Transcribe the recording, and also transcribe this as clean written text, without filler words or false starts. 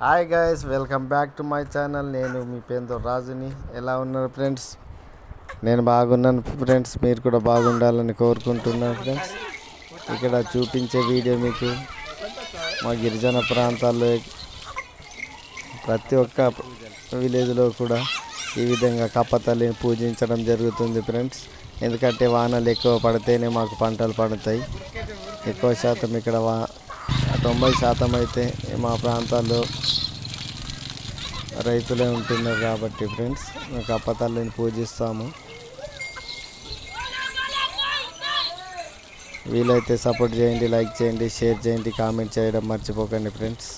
Hi guys, welcome back to my channel. నేను మీ పేరుతో రాజుని. ఎలా ఉన్నారు ఫ్రెండ్స్? నేను బాగున్నాను ఫ్రెండ్స్. మీరు కూడా బాగుండాలని కోరుకుంటున్నాను ఫ్రెండ్స్. ఇక్కడ చూపించే వీడియో మీకు మా గిరిజన ప్రాంతాల్లో ప్రతి ఒక్క విలేజ్లో కూడా ఈ విధంగా కప్పతల్లిని పూజించడం జరుగుతుంది ఫ్రెండ్స్. ఎందుకంటే వానలు ఎక్కువ పడితేనే మాకు పంటలు పండుతాయి. ఎక్కువ శాతం ఇక్కడ 90% అయితే మా ప్రాంతాల్లో రైతులే ఉంటున్నారు కాబట్టి ఫ్రెండ్స్ మేము కప్పతల్లిని పూజిస్తాము. వీలైతే సపోర్ట్ చేయండి, లైక్ చేయండి, షేర్ చేయండి, కామెంట్ చేయడం మర్చిపోకండి ఫ్రెండ్స్.